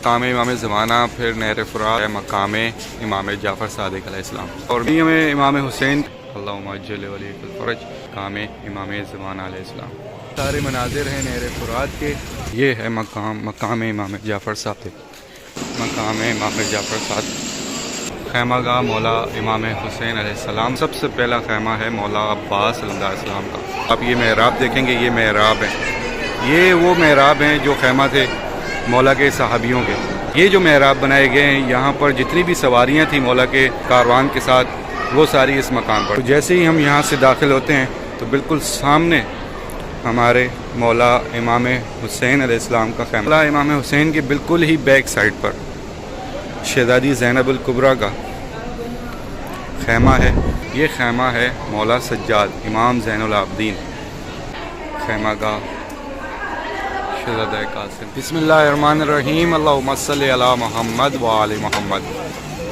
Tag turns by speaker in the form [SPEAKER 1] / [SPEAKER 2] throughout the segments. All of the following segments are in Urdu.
[SPEAKER 1] مقام امام زمانہ، پھر نہر فرات، مقام امام جعفر صادق علیہ السلام، اور بھی ہمیں امام حسین اللہم عجل ولی الفرج، مقام امام زمانہ علیہ السلام. سارے مناظر ہیں نہر فرات کے. یہ ہے مقام امام جعفر صادق، مقام امام جعفر صادق. خیمہ گاہ مولا امام حسین علیہ السلام. سب سے پہلا خیمہ ہے مولا عباس صلی اللہ علیہ السلام کا. آپ یہ محراب دیکھیں گے، یہ محراب ہیں، یہ وہ محراب ہیں جو خیمہ تھے مولا کے صحابیوں کے. یہ جو محراب بنائے گئے ہیں، یہاں پر جتنی بھی سواریاں تھیں مولا کے کاروان کے ساتھ، وہ ساری اس مقام پر. جیسے ہی ہم یہاں سے داخل ہوتے ہیں تو بالکل سامنے ہمارے مولا امام حسین علیہ السلام کا خیمہ. مولا امام حسین کے بالکل ہی بیک سائڈ پر شہزادی زینب الکبریٰ کا خیمہ ہے. یہ خیمہ ہے مولا سجاد امام زین العابدین، خیمہ گاہ شہزادہ قاسم. بسم اللہ الرحمن الرحیم. اللہم صلی علی محمد و آل محمد.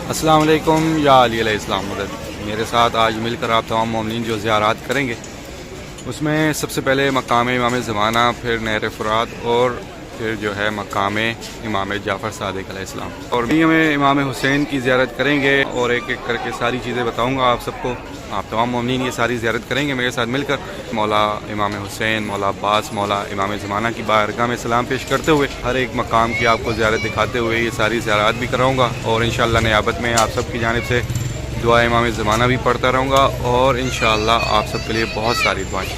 [SPEAKER 1] السلام علیکم یا علی علیہ السلام مدد. میرے ساتھ آج مل کر آپ تمام مومنین جو زیارات کریں گے، اس میں سب سے پہلے مقام امام زمانہ، پھر نہر فرات، اور پھر جو ہے مقام امام جعفر صادق علیہ السلام. اور بھی ہمیں امام حسین کی زیارت کریں گے، اور ایک ایک کر کے ساری چیزیں بتاؤں گا آپ سب کو. آپ تمام مومنین یہ ساری زیارت کریں گے میرے ساتھ مل کر. مولا امام حسین، مولا عباس، مولا امام زمانہ کی بارگاہ میں سلام پیش کرتے ہوئے ہر ایک مقام کی آپ کو زیارت دکھاتے ہوئے یہ ساری زیارات بھی کراؤں گا. اور انشاءاللہ نیابت میں آپ سب کی جانب سے دعا امام زمانہ بھی پڑھتا رہوں گا، اور انشاءاللہ آپ سب کے لیے بہت ساری دعائیں.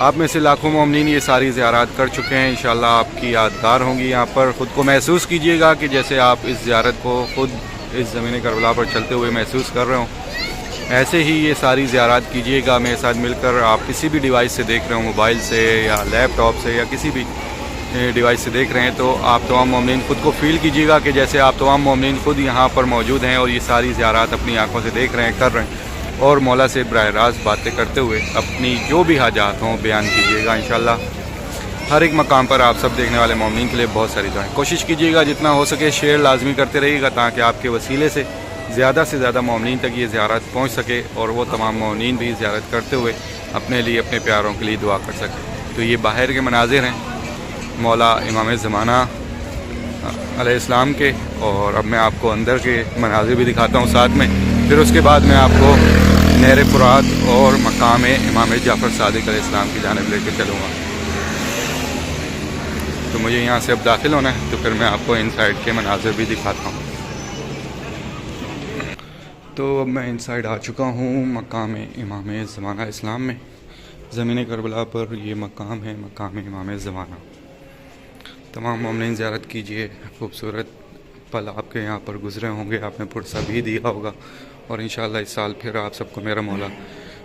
[SPEAKER 1] آپ میں سے لاکھوں مومنین یہ ساری زیارات کر چکے ہیں، انشاءاللہ آپ کی یادگار ہوں گی. یہاں پر خود کو محسوس کیجئے گا کہ جیسے آپ اس زیارت کو خود اس زمین کربلا پر چلتے ہوئے محسوس کر رہے ہوں. ایسے ہی یہ ساری زیارات کیجئے گا میرے ساتھ مل کر. آپ کسی بھی ڈیوائس سے دیکھ رہے ہوں، موبائل سے یا لیپ ٹاپ سے یا کسی بھی ڈیوائس سے دیکھ رہے ہیں، تو آپ تمام مومنین خود کو فیل کیجئے گا کہ جیسے آپ تمام مومنین خود یہاں پر موجود ہیں اور یہ ساری زیارات اپنی آنکھوں سے دیکھ رہے ہیں، کر رہے ہیں، اور مولا سے براہ راست باتیں کرتے ہوئے اپنی جو بھی حاجات ہوں بیان کیجیے گا. انشاءاللہ ہر ایک مقام پر آپ سب دیکھنے والے مومنین کے لیے بہت ساری دعائیں. کوشش کیجیے گا جتنا ہو سکے شیئر لازمی کرتے رہیے گا، تاکہ آپ کے وسیلے سے زیادہ مومنین تک یہ زیارت پہنچ سکے، اور وہ تمام مومنین بھی زیارت کرتے ہوئے اپنے لیے، اپنے پیاروں کے لیے دعا کر سکے. تو یہ باہر کے مناظر ہیں مولا امام زمانہ علیہ السلام کے، اور اب میں آپ کو اندر کے مناظر بھی دکھاتا ہوں ساتھ میں. پھر اس کے بعد میں آپ کو نہر فرات اور مقام امام جعفر صادق علیہ السلام کی جانب لے کے چلوں گا. تو مجھے یہاں سے اب داخل ہونا ہے، تو پھر میں آپ کو ان سائڈ کے مناظر بھی دکھاتا ہوں. تو اب میں ان سائڈ آ چکا ہوں مقام امام زمانہ اسلام میں. زمین کربلا پر یہ مقام ہے، مقام امام زمانہ. تمام مومنین زیارت کیجئے. خوبصورت پل آپ کے یہاں پر گزرے ہوں گے، آپ نے پرسہ بھی دیا ہوگا، اور انشاءاللہ اس سال پھر آپ سب کو میرا مولا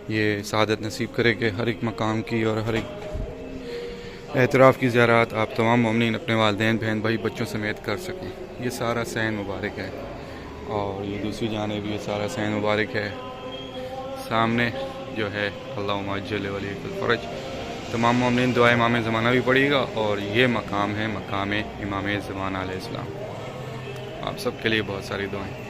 [SPEAKER 1] یہ سعادت نصیب کرے کہ ہر ایک مقام کی اور ہر ایک اعتراف کی زیارات آپ تمام مومنین اپنے والدین، بہن بھائی، بچوں سمیت کر سکیں. یہ سارا سین مبارک ہے، اور یہ دوسری جانب یہ سارا سین مبارک ہے. سامنے جو ہے اللہم عجل ولی الفرج. تمام مومنین دعا امام زمانہ بھی پڑھیے گا، اور یہ مقام ہے مقام امام زمانہ علیہ السلام. آپ سب کے لیے بہت ساری دعائیں.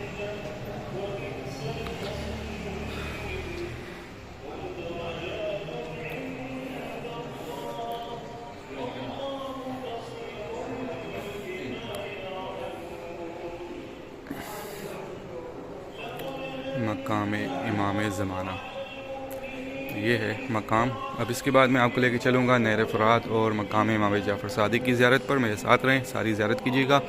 [SPEAKER 1] مقام امام زمانہ یہ ہے مقام. اب اس کے بعد میں آپ کو لے کے چلوں گا نہر فرات اور مقام امام جعفر صادق کی زیارت پر. میرے ساتھ رہیں، ساری زیارت کیجیے گا،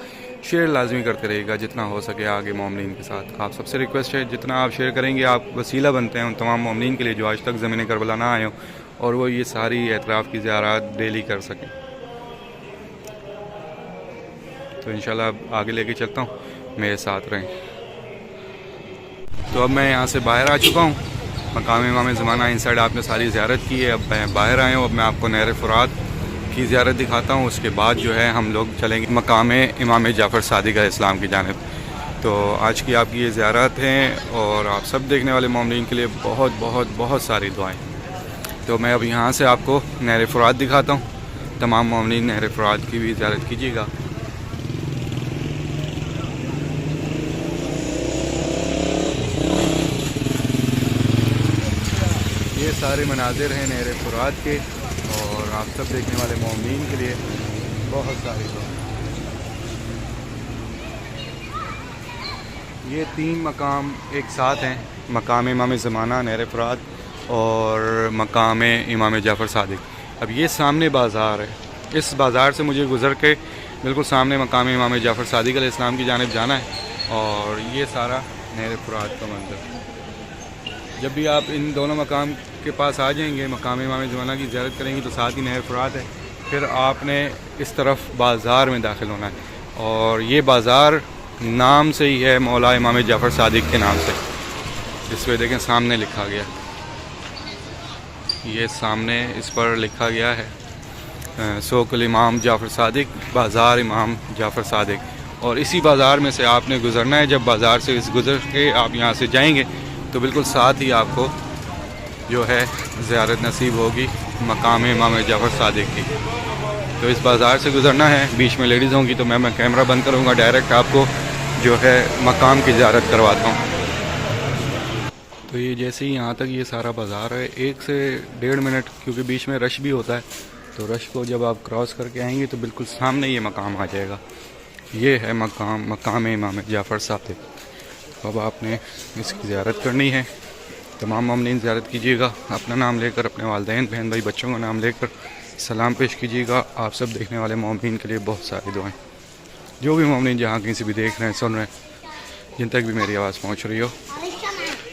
[SPEAKER 1] شیئر لازمی کرتے رہیے گا جتنا ہو سکے آگے مومنین کے ساتھ. آپ سب سے ریکویسٹ ہے جتنا آپ شیئر کریں گے آپ وسیلہ بنتے ہیں ان تمام مومنین کے لیے جو آج تک زمین کربلا نہ آئے ہوں، اور وہ یہ ساری اعتراف کی زیارات ڈیلی کر سکیں. تو انشاءاللہ اب آگے لے کے چلتا ہوں، میرے ساتھ رہیں. تو اب میں یہاں سے باہر آ چکا ہوں مقام امام زمانہ. ان سائڈ آپ نے ساری زیارت کی ہے، اب میں باہر آئے ہوں. اب میں آپ کو نہر فرات کی زیارت دکھاتا ہوں. اس کے بعد جو ہے ہم لوگ چلیں گے مقام امام جعفر صادق علیہ السلام کی جانب. تو آج کی آپ کی یہ زیارت ہیں، اور آپ سب دیکھنے والے مومنین کے لیے بہت بہت بہت ساری دعائیں. تو میں اب یہاں سے آپ کو نہر فرات دکھاتا ہوں. تمام مومنین نہر فرات کی بھی زیارت کیجیے گا. یہ سارے مناظر ہیں نہر فرات کے، اور آپ سب دیکھنے والے مومنین کے لیے بہت ساری دعائیں. یہ 3 مقام ایک ساتھ ہیں، مقام امام زمانہ نہر فرات اور مقام امام جعفر صادق۔ اب یہ سامنے بازار ہے، اس بازار سے مجھے گزر کے بالکل سامنے مقام امام جعفر صادق علیہ السلام کی جانب جانا ہے، اور یہ سارا نہر فرات کا منظر۔ جب بھی آپ ان دونوں مقام کے پاس آ جائیں گے، مقام امام زمانہ کی زیارت کریں گے تو ساتھ ہی نہر فرات ہے، پھر آپ نے اس طرف بازار میں داخل ہونا ہے، اور یہ بازار نام سے ہی ہے مولا امام جعفر صادق کے نام سے، جس پہ دیکھیں سامنے لکھا گیا، یہ سامنے اس پر لکھا گیا ہے سوق الامام جعفر صادق، بازار امام جعفر صادق، اور اسی بازار میں سے آپ نے گزرنا ہے۔ جب بازار سے گزر کے آپ یہاں سے جائیں گے تو بالکل ساتھ ہی آپ کو جو ہے زیارت نصیب ہوگی مقام امام جعفر صادق کی۔ تو اس بازار سے گزرنا ہے، بیچ میں لیڈیز ہوں گی تو میں کیمرہ بند کروں گا، ڈائریکٹ آپ کو جو ہے مقام کی زیارت کرواتا ہوں۔ تو یہ جیسے ہی یہاں تک یہ سارا بازار ہے، 1 سے 1.5 منٹ، کیونکہ بیچ میں رش بھی ہوتا ہے، تو رش کو جب آپ کراس کر کے آئیں گے تو بالکل سامنے یہ مقام آ جائے گا۔ یہ ہے مقام امام جعفر صادق۔ اب آپ نے اس کی زیارت کرنی ہے، تمام مومنین زیارت کیجیے گا، اپنا نام لے کر، اپنے والدین بہن بھائی بچوں کا نام لے کر سلام پیش کیجیے گا۔ آپ سب دیکھنے والے مومنین کے لیے بہت ساری دعائیں، جو بھی مومنین جہاں کہیں سے بھی دیکھ رہے ہیں، سن رہے ہیں، جن تک بھی میری آواز پہنچ رہی ہو،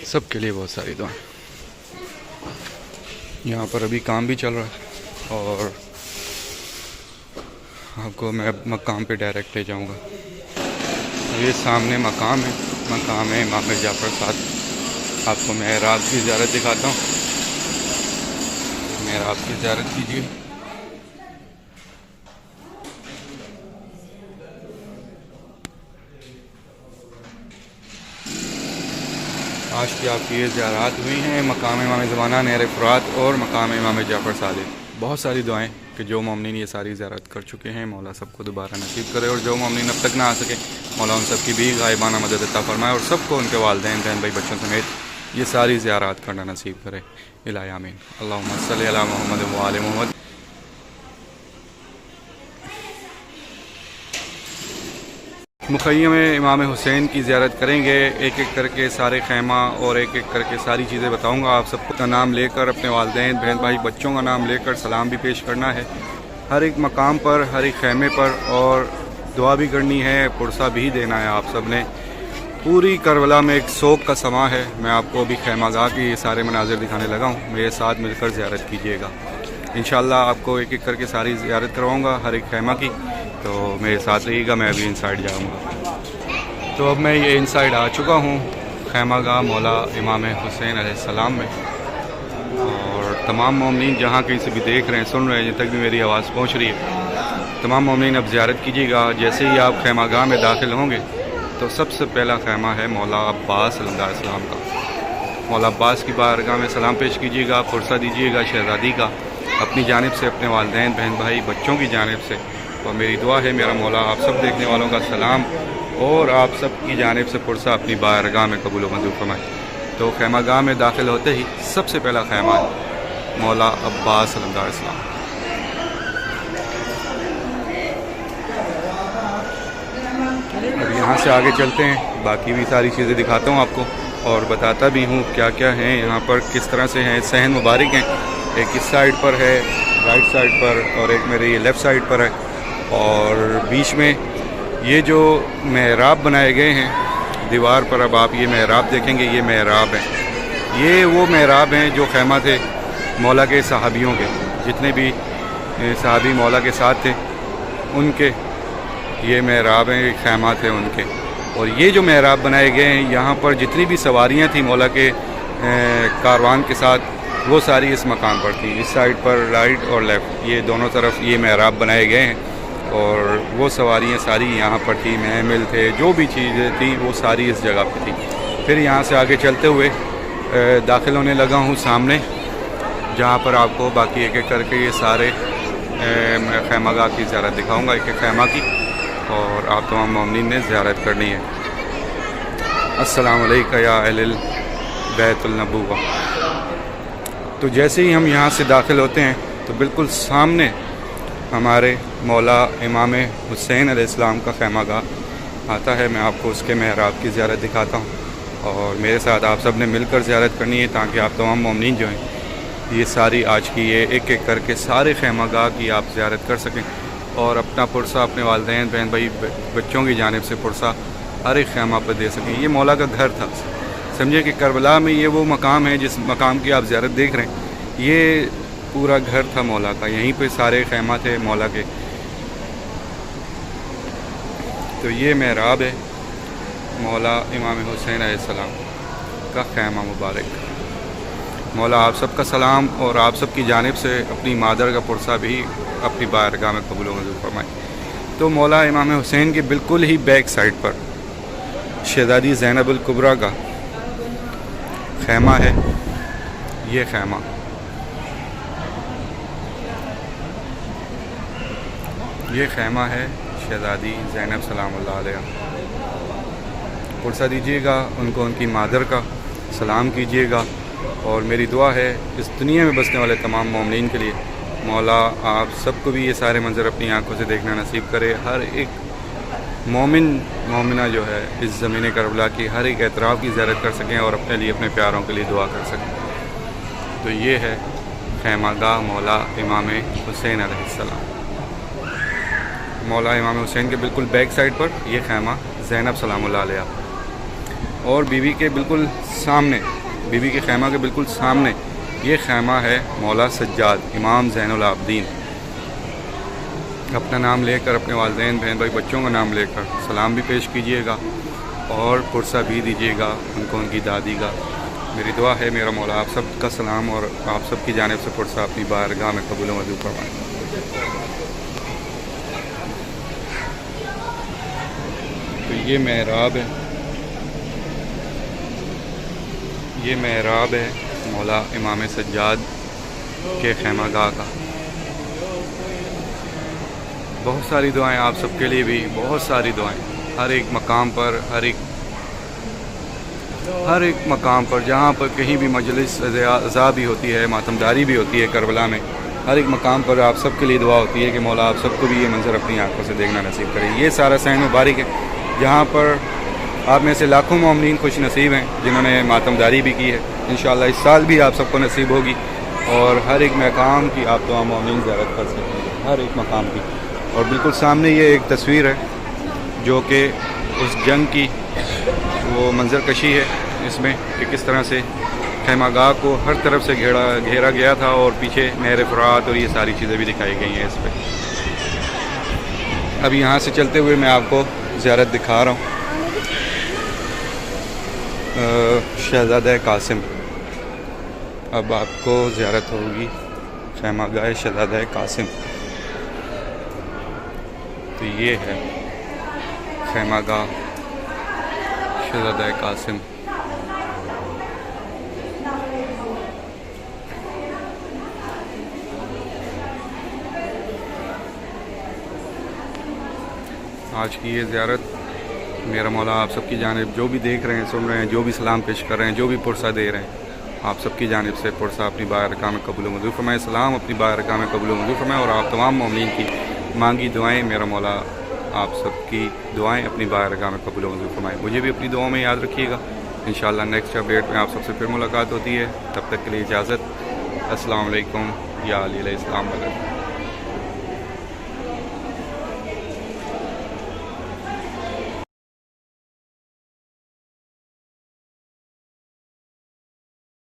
[SPEAKER 1] سب کے لیے بہت ساری دعائیں۔ یہاں پر ابھی کام بھی چل رہا ہے، اور آپ کو میں مقام پہ ڈائریکٹ لے جاؤں گا۔ یہ سامنے مقام ہے، مقام امام جعفر صادق۔ آپ کو محراب کی زیارت دکھاتا ہوں، محراب کی زیارت کیجیے۔ آج کی آپ کی یہ زیارات ہوئی ہیں مقام امام زمانہ نہر فرات اور مقام امام جعفر صادق۔ بہت ساری دعائیں کہ جو مومنین یہ ساری زیارت کر چکے ہیں، مولا سب کو دوبارہ نصیب کرے، اور جو مومنین اب تک نہ آ سکے، مولا ان سب کی بھی غائبانہ مدد عطا فرمائے، اور سب کو ان کے والدین بہن بھائی بچوں سمیت یہ ساری زیارات کرنا نصیب کرے۔ الہی آمین۔ اللہم صلی علی محمد و آل محمد۔ مخیم امام حسین کی زیارت کریں گے، ایک ایک کر کے سارے خیمہ اور ایک ایک کر کے ساری چیزیں بتاؤں گا۔ آپ سب کا نام لے کر، اپنے والدین بہن بھائی بچوں کا نام لے کر سلام بھی پیش کرنا ہے ہر ایک مقام پر، ہر ایک خیمے پر، اور دعا بھی کرنی ہے، پرسہ بھی دینا ہے آپ سب نے۔ پوری کربلا میں ایک سوگ کا سما ہے۔ میں آپ کو ابھی خیمہ گاہ کی یہ سارے مناظر دکھانے لگا ہوں، میرے ساتھ مل کر زیارت کیجیے گا۔ انشاءاللہ آپ کو ایک ایک کر کے ساری زیارت کرواؤں گا ہر ایک خیمہ کی، تو میرے ساتھ رہیے گا۔ میں ابھی ان سائڈ جاؤں گا۔ تو اب میں یہ ان سائڈ آ چکا ہوں خیمہ گاہ مولا امام حسین علیہ السلام میں، اور تمام مومنین جہاں کہیں سے بھی دیکھ رہے ہیں، سن رہے ہیں، جن تک بھی میری آواز پہنچ رہی ہے، تمام مومنین اب زیارت کیجیے گا۔ جیسے ہی آپ خیمہ گاہ میں داخل ہوں گے تو سب سے پہلا خیمہ ہے مولا عباس علیہ السلام کا۔ مولا عباس کی بارگاہ میں سلام پیش کیجیے گا، پرسہ دیجیے گا شہزادی کا، اپنی جانب سے، اپنے والدین بہن بھائی بچوں کی جانب سے، اور میری دعا ہے میرا مولا آپ سب دیکھنے والوں کا سلام اور آپ سب کی جانب سے پرسہ اپنی بارگاہ میں قبول و منظور فرمائے۔ تو خیمہ گاہ میں داخل ہوتے ہی سب سے پہلا خیمہ ہے مولا عباس علیہ السلام۔ اب یہاں سے آگے چلتے ہیں، باقی بھی ساری چیزیں دکھاتا ہوں آپ کو، اور بتاتا بھی ہوں کیا کیا ہیں یہاں پر، کس طرح سے ہیں۔ صحن مبارک ہیں، ایک اس سائڈ پر ہے رائٹ سائڈ پر، اور ایک میرے یہ لیفٹ سائڈ پر ہے، اور بیچ میں یہ جو محراب بنائے گئے ہیں دیوار پر، اب آپ یہ محراب دیکھیں گے، یہ محراب ہیں، یہ وہ محراب ہیں جو خیمہ تھے مولا کے صحابیوں کے، جتنے بھی صحابی مولا کے ساتھ تھے ان کے یہ محراب ہیں، خیمہ تھے ان کے۔ اور یہ جو محراب بنائے گئے ہیں، یہاں پر جتنی بھی سواریاں تھیں مولا کے کاروان کے ساتھ، وہ ساری اس مقام پر تھیں۔ اس سائڈ پر رائٹ اور لیفٹ، یہ دونوں طرف یہ محراب بنائے گئے ہیں، اور وہ سواریاں ساری یہاں پر تھیں، محمل تھے، جو بھی چیزیں تھیں وہ ساری اس جگہ پہ تھیں۔ پھر یہاں سے آگے چلتے ہوئے داخل ہونے لگا ہوں سامنے، جہاں پر آپ کو باقی ایک ایک کر کے یہ سارے خیمہ گاہ کی زیارت دکھاؤں گا، ایک ایک خیمہ کی، اور آپ تمام مومنین نے زیارت کرنی ہے۔ السلام علیکم یا اہل بیت النبوہ۔ تو جیسے ہی ہم یہاں سے داخل ہوتے ہیں تو بالکل سامنے ہمارے مولا امام حسین علیہ السلام کا خیمہ گاہ آتا ہے میں آپ کو اس کے محراب کی زیارت دکھاتا ہوں، اور میرے ساتھ آپ سب نے مل کر زیارت کرنی ہے تاکہ آپ تمام مومنین جو ہیں یہ ساری آج کی یہ ایک ایک کر کے سارے خیمہ گاہ کی آپ زیارت کر سکیں، اور اپنا پرسہ اپنے والدین بہن بھائی بچوں کی جانب سے پرسہ ہر ایک خیمہ پر دے سکیں۔ یہ مولا کا گھر تھا، سمجھے کہ کربلا میں یہ وہ مقام ہے جس مقام کی آپ زیارت دیکھ رہے ہیں، یہ پورا گھر تھا مولا کا، یہیں پہ سارے خیمہ تھے مولا کے۔ تو یہ محراب ہے مولا امام حسین علیہ السلام کا خیمہ مبارک۔ مولا آپ سب کا سلام اور آپ سب کی جانب سے اپنی مادر کا پرسہ بھی اپنی بارگاہ میں قبول و منظور فرمائے۔ تو مولا امام حسین کے بالکل ہی بیک سائڈ پر شہزادی زینب الکبریٰ کا خیمہ ہے، یہ خیمہ ہے شہزادی زینب سلام اللہ علیہ۔ پرسہ دیجیے گا ان کو، ان کی مادر کا سلام کیجیے گا، اور میری دعا ہے اس دنیا میں بسنے والے تمام مومنین کے لیے مولا آپ سب کو بھی یہ سارے منظر اپنی آنکھوں سے دیکھنا نصیب کرے، ہر ایک مومن مومنہ جو ہے اس زمین کربلا کی ہر ایک اعتراف کی زیارت کر سکیں اور اپنے لیے اپنے پیاروں کے لیے دعا کر سکیں۔ تو یہ ہے خیمہ گاہ مولا امام حسین علیہ السلام۔ مولا امام حسین کے بالکل بیک سائڈ پر یہ خیمہ زینب سلام اللہ علیہ، اور بیوی کے بالکل سامنے، بیوی کے خیمہ کے بالکل سامنے یہ خیمہ ہے مولا سجاد امام زین العابدین۔ اپنا نام لے کر اپنے والدین بہن بھائی بچوں کا نام لے کر سلام بھی پیش کیجیے گا اور پرسہ بھی دیجیے گا ان کو، ان کی دادی کا۔ میری دعا ہے میرا مولا آپ سب کا سلام اور آپ سب کی جانب سے پرسہ اپنی بارگاہ میں قبول و منظور فرمائے۔ تو یہ محراب ہے مولا امام سجاد کے خیمہ گاہ کا۔ بہت ساری دعائیں آپ سب کے لیے بھی، بہت ساری دعائیں ہر ایک مقام پر، ہر ایک مقام پر جہاں پر کہیں بھی مجلس عزا بھی ہوتی ہے، ماتمداری بھی ہوتی ہے کربلا میں، ہر ایک مقام پر آپ سب کے لیے دعا ہوتی ہے کہ مولا آپ سب کو بھی یہ منظر اپنی آنکھوں سے دیکھنا نصیب کرے۔ یہ سارا صحن مبارک ہے جہاں پر آپ میں سے لاکھوں مومنین خوش نصیب ہیں جنہوں نے ماتمداری بھی کی ہے، انشاءاللہ اس سال بھی آپ سب کو نصیب ہوگی، اور ہر ایک مقام کی آپ تمام مومنین زیارت کر سکیں گے، ہر ایک مقام کی۔ اور بالکل سامنے یہ ایک تصویر ہے جو کہ اس جنگ کی وہ منظر کشی ہے اس میں کہ کس طرح سے خیمہ گاہ کو ہر طرف سے گھیرا گیا تھا، اور پیچھے نہر فرات اور یہ ساری چیزیں بھی دکھائی گئی ہیں اس پہ۔ اب یہاں سے چلتے ہوئے میں آپ کو زیارت دکھا رہا ہوں شہزادہ قاسم۔ اب آپ کو زیارت ہوگی خیمہ گاہ شہزادہ قاسم۔ تو یہ ہے خیمہ گاہ شہزادہ قاسم۔ آج کی یہ زیارت میرا مولا آپ سب کی جانب جو بھی دیکھ رہے ہیں، سن رہے ہیں، جو بھی سلام پیش کر رہے ہیں، جو بھی پرسہ دے رہے ہیں، آپ سب کی جانب سے پرسہ اپنی بارگاہ میں قبول و منظور فرمائے، سلام اپنی بارگاہ میں قبول و منظور فرمائے، اور آپ تمام مومنین کی مانگی دعائیں میرا مولا آپ سب کی دعائیں اپنی بارگاہ میں قبول و منظور فرمائے۔ مجھے بھی اپنی دعاؤں میں یاد رکھیے گا۔ انشاءاللہ نیکسٹ اپڈیٹ میں آپ سب سے پھر ملاقات ہوتی ہے، تب تک کے لیے اجازت۔ السلام علیکم یا علیہ السلام علیکم۔